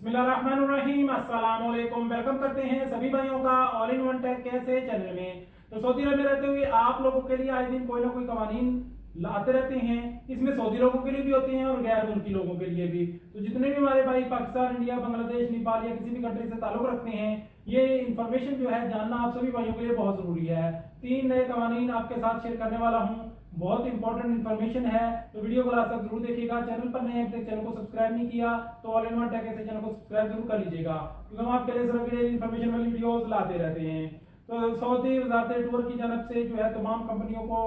बिस्मिल्लाहिर्रहमानिर्रहीम, अस्सलाम वालेकुम। वेलकम करते हैं सभी भाइयों का ऑल इन वन टेक कैसे चैनल में। तो सऊदी अरब में रहते हुए आप लोगों के लिए आए दिन कोई ना कोई कवानीन लाते रहते हैं। इसमें सऊदी लोगों के लिए भी होते हैं और गैर मुल्की लोगों के लिए भी। तो जितने भी हमारे भाई पाकिस्तान, इंडिया, बांग्लादेश, नेपाल या किसी भी कंट्री से ताल्लुक रखते हैं, ये इन्फॉर्मेशन जो है जानना आप सभी भाइयों के लिए बहुत जरूरी है। 3 नए कवानीन आपके साथ शेयर करने वाला हूँ, बहुत इंपॉर्टेंट इन्फॉर्मेशन है, तो वीडियो को लास्ट तक जरूर देखिएगा। चैनल पर नए हैं, चैनल को सब्सक्राइब नहीं किया तो ऑल इन वन टेक ऐसे चैनल को सब्सक्राइब जरूर कर लीजिएगा, क्योंकि हम आपके लिए सिर्फ इन्फॉर्मेशन वाली वीडियोस लाते रहते हैं। तो सऊदी वजारत टूर की जानब से जो है तमाम कंपनियों को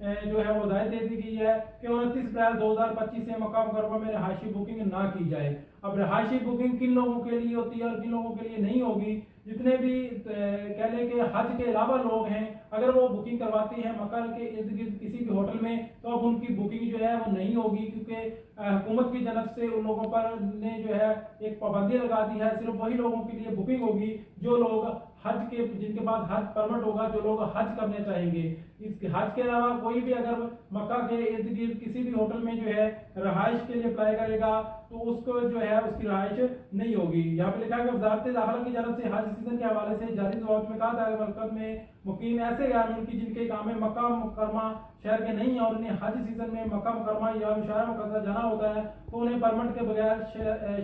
जो है वो हिदायत दे दी गई है कि 29 अप्रैल 2025 से मक्का मुकर्रमा में रहायशी बुकिंग ना की जाए। अब रहायशी बुकिंग किन लोगों के लिए होती है और किन लोगों के लिए नहीं होगी। जितने भी कह लें कि हज के अलावा लोग हैं, अगर वो बुकिंग करवाते हैं मक्का के इर्द गिर्द किसी भी होटल में, तो अब उनकी बुकिंग जो है वो नहीं होगी, क्योंकि हुकूमत की जानब से उन लोगों पर ने जो है एक पाबंदी लगा दी है। सिर्फ वही लोगों के लिए बुकिंग होगी जो लोग हज के, जिनके पास हज परमिट होगा, जो लोग हज करने चाहेंगे। इस हज के अलावा कोई भी अगर मक्का के इर्द गिर्द किसी भी होटल में जो है रहाइश के लिए अप्लाई करेगा तो उसको जो है उसकी रहाइश नहीं होगी। यहाँ पे लिखा है कि वजारत दाखिला की जानब से हज सीजन के हवाले से जारी जवाब में कहा था कि मरकज में मुकीम ऐसे गैर मुल्की जिनके इकामे मक्का मुकरमा शहर के नहीं है और उन्हें हज सीजन में मक्का मुकरमा या मुशारा मुकद्दसा जाना होता है, तो उन्हें परमिट के बगैर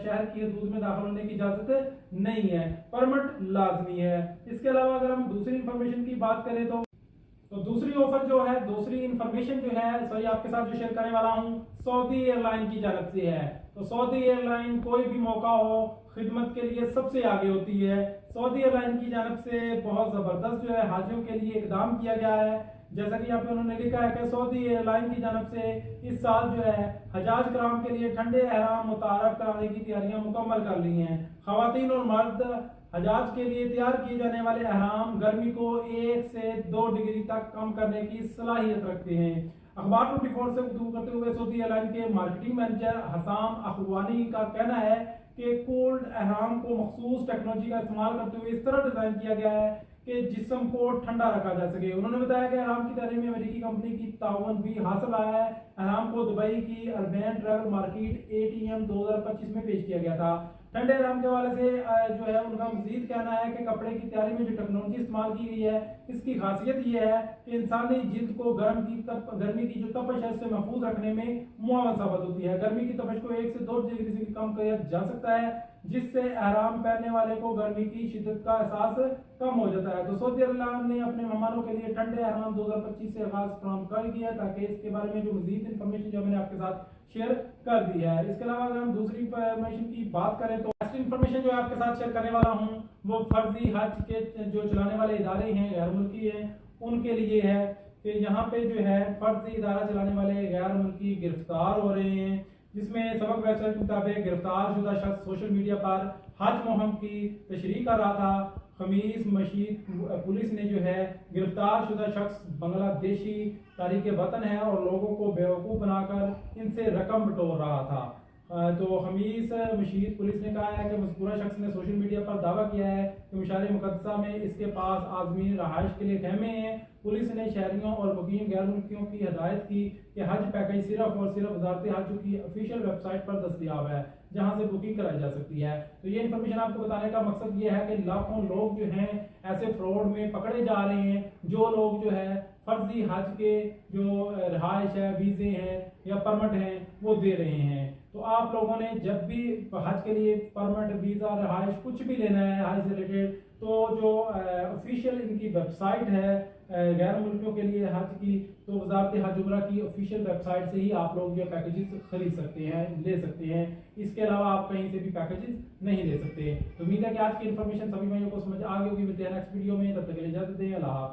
शहर की हदूद में दाखिल होने की इजाजत नहीं है। परमिट लाजमी है। इसके अलावा अगर हम दूसरी इंफॉर्मेशन की बात करें तो दूसरी ऑफर जो है, दूसरी इंफॉर्मेशन जो है सॉरी आपके साथ जो शेयर करने वाला हूँ, सऊदी एयरलाइन की जानब से है। तो सऊदी एयरलाइन कोई भी मौका हो खिदमत के लिए सबसे आगे होती है। सऊदी एयरलाइन की जानब से बहुत जबरदस्त जो है हाजियों के लिए इकदाम किया गया है। जैसा कि यहाँ पे उन्होंने लिखा है कि सऊदी एयरलाइन की जानब से इस साल जो है हजाज कराम के लिए ठंडे एहराम मुतारफ कराने की तैयारियां मुकम्मल कर ली हैं। खवातीन और मर्द हजाज के लिए तैयार किए जाने वाले एहराम गर्मी को 1 से 2 डिग्री तक कम करने की सलाहियत रखते हैं। अखबार 24 से गुफ्तगू करते हुए सऊदी एयरलाइन के मार्केटिंग मैनेजर हसाम अखवानी का कहना है कि कोल्ड एहराम को मखसूस टेक्नोलॉजी का इस्तेमाल करते हुए इस तरह डिजाइन किया गया है कि जिस्म को ठंडा रखा जा सके। उन्होंने बताया कि एहराम की तैयारी में अमेरिकी कंपनी की ताउन भी हासिल आया है। एहराम को दुबई की अर्बन ट्रैवल मार्केट ATM 2025 में पेश किया गया था। ठंडे एहराम के हवाले से जो है उनका मजीद कहना है कि कपड़े की तैयारी में जो टेक्नोलॉजी इस्तेमाल की गई है, इसकी खासियत ये है कि इंसानी जिल्द को गर्मी की जो तपश है उससे महफूज रखने में मुआवन साबित होती है। गर्मी की तपश को 1 से 2 डिग्री से कम किया जा सकता है, जिससे एहराम पहनने वाले को गर्मी की शिद्दत का एहसास कम हो जाता है। तो सऊदी अरब ने अपने मेहमानों के लिए ठंडे एहराम 2025 से आगाज फराहम कर दिया है, ताकि इसके बारे में जो मजीद इंफॉर्मेशन जो मैंने आपके साथ शेयर कर दी है। इसके अलावा अगर हम दूसरी इंफॉर्मेशन की बात करें तो ऐसी इंफॉर्मेशन जो आपके साथ शेयर करने वाला हूँ वो फर्जी हज के जो चलाने वाले इदारे हैं, गैर मुल्की हैं, उनके लिए है कि यहाँ पे जो है फर्जी इदारा चलाने वाले गैर मुल्की गिरफ्तार हो रहे हैं। जिसमें सबक वेबसाइट के मुताबिक गिरफ्तार शुदा शख्स सोशल मीडिया पर हज मुहिम की तशरीह कर रहा था। खमीस मशीद पुलिस ने जो है गिरफ्तार शुदा शख्स बांग्लादेशी तारीख वतन है और लोगों को बेवकूफ़ बनाकर इनसे रकम बटोर रहा था। तो खमीस मशीद पुलिस ने कहा है कि मज़कूरा शख्स ने सोशल मीडिया पर दावा किया है कि मुशारे मुकद्दसा में इसके पास आज़मीन रहाइश के लिए खेमे हैं। पुलिस ने शहरियों और मुकीम गैर मुल्कियों की हिदायत की कि हज पैकेज सिर्फ और सिर्फ वजारत हज की ऑफिशियल वेबसाइट पर दस्तियाब है, जहां से बुकिंग कराई जा सकती है। तो ये इन्फॉर्मेशन आपको बताने का मकसद ये है कि लाखों लोग जो हैं ऐसे फ्रॉड में पकड़े जा रहे हैं। जो लोग जो है फर्जी हज के जो रहाइश है, वीज़े हैं या परमिट हैं वो दे रहे हैं। तो आप लोगों ने जब भी हज के लिए परमिट, वीज़ा, रहाइश कुछ भी लेना है हज से रिलेटेड, तो जो ऑफिशियल इनकी वेबसाइट है गैर मुल्कियों के लिए हज की, तो वजारत हज उम्रा की ऑफिशियल वेबसाइट से ही आप लोग जो पैकेजेस खरीद सकते हैं, ले सकते हैं। इसके अलावा आप कहीं से भी पैकेजेस नहीं ले सकते। तो उम्मीद है कि आज की इन्फॉर्मेशन सभी भाइयों को समझ आ गई होगी। मिलते हैं नेक्स्ट वीडियो में, तब तक के लिए इजाजत दें। अल्लाह हाफ़िज़।